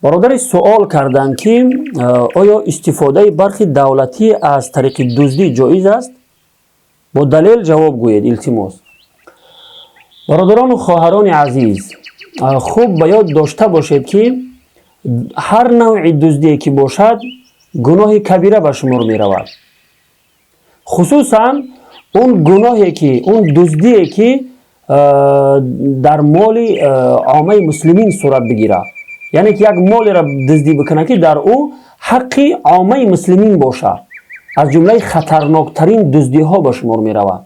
برادر سوال کردند که آیا استفاده برخی دولتی از طریق دزدی جایز است؟ با دلیل جواب گویید التماس. برادران و خواهران عزیز، خوب باید داشته باشید که هر نوع دزدی که باشد گناه کبیره به شمار می رود. خصوصا اون گناهی که اون دزدی که در مال عامه مسلمین صورت بگیره، یعنی که یک مال را دزدی بکنه که در او حق عامه مسلمین باشه، از جمله خطرناکترین دزدی ها به شمار می رود.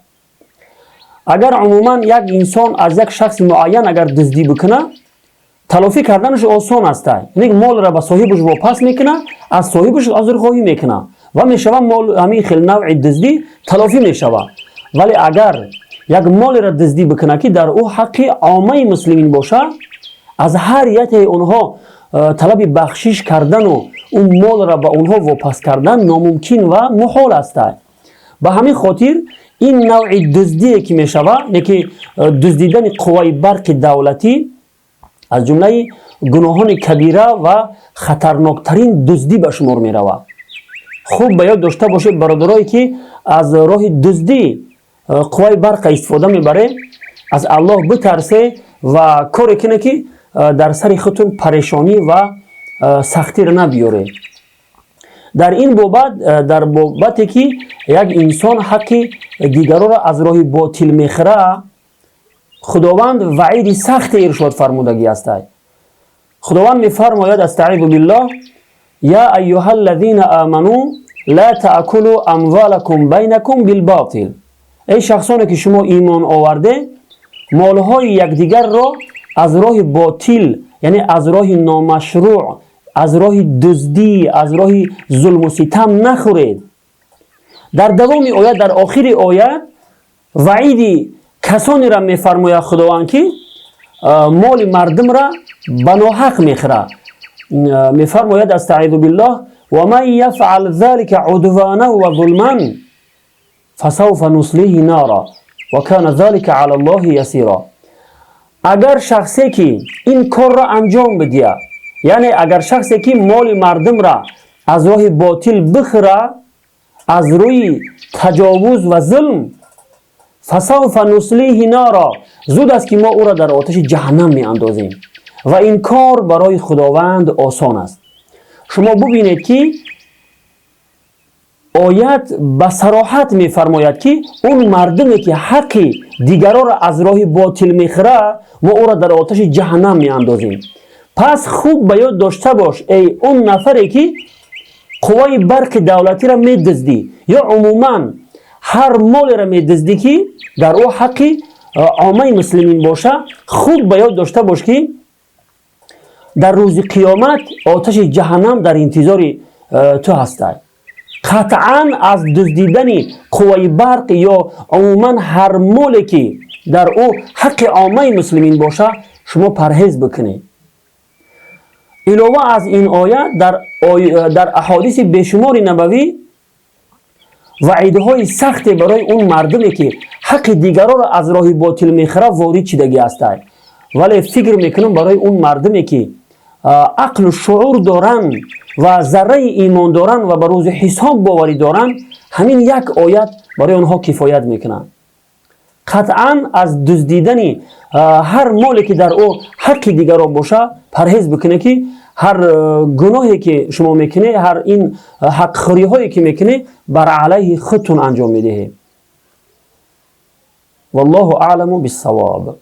اگر عموما یک انسان از یک شخص معین اگر دزدی بکنه، تلافی کردنش آسان است. یعنی مال را به صاحبش واپس میکنه، از صاحبش عذرخواهی میکنه و میشوه مال همین خیلی نوع دزدی تلافی میشوه. ولی اگر یک مال را دزدی بکنه که در او حق عامه مسلمین باشه، از هر یک اونها طلب بخشش کردن و اون مال را به اونها واپس کردن ناممکن و محال است. به همین خاطر این نوع دزدی که میشوه، که دزدیدن قوای برق دولتی، از جمله گناهان کبیره و خطرناکترین دزدی به شمار می رود. خوب باید داشته باشید برادرایی که از راه دزدی قوای برق استفاده میبره، از الله بترسه و کاری کنه که در سر خودتون پریشانی و سختی را نبیاره. در این بابت، در بابتی که یک انسان حق دیگران را از راه باطل میخره، خداوند وعید سخت ارشاد فرمودگی است. خداوند میفرماید استعیذ بالله: یا ایها الذین آمنوا لا تأکلوا اموالکم بینکم بالباطل. ای شخصانی که شما ایمان آورده، مالهای یکدیگر را از راه باطل، یعنی از راه نامشروع، از راه دزدی، از راه ظلم و ستم نخورید. در دوام آیت، در آخر آیت، وعید کسانی را میفرماید خداوند که مال مردم را به ناحق میخوره. میفرماید استعیذ بالله: و من یفعل ذلك عدوانا و ظلما فسوف نصلیه نارا و کان ذلك علی الله یسیرا. اگر شخصی که این کار را انجام بده، یعنی اگر شخصی که مال مردم را از راه باطل بخوره، از روی تجاوز و ظلم، فسوف نصلیه نارا، زود است که ما او را در آتش جهنم می اندازیم و این کار برای خداوند آسان است. شما ببینید که آیت به صراحت می فرماید که اون مردمی که حق دیگران را از راه باطل می خوره، ما او را در آتش جهنم می اندازیم. پس خوب باید داشته باش ای اون نفری که قوای برق دولتی را می دزدی، یا عموما هر مال را می دزدی که در او حق عامه مسلمین باشه، خوب باید داشته باش که در روز قیامت آتش جهنم در انتظار تو هستی. قطعا از دزدیدن قوای برق یا عموما هر مالی که در او حق عامه مسلمین باشه شما پرهیز بکنید. علاوه از این آیت، در احادیث بیشمار نبوی وعیدهای سخت برای اون مردمی که حق دیگران را از راه باطل میخوره وارد شدگی است. ولی فکر میکنم برای اون مردمی که عقل و شعور دارن و ذره ایمان دارن و به روز حساب باوری دارن، همین یک آیت برای اونها کفایت میکنن. قطعا از دزدیدن هر مالی که در او حق دیگران باشه پرهیز بکنه که هر گناهی که شما میکنه، هر این حق خوری هایی که میکنه بر علیه خودتون انجام میده. والله اعلم بالصواب.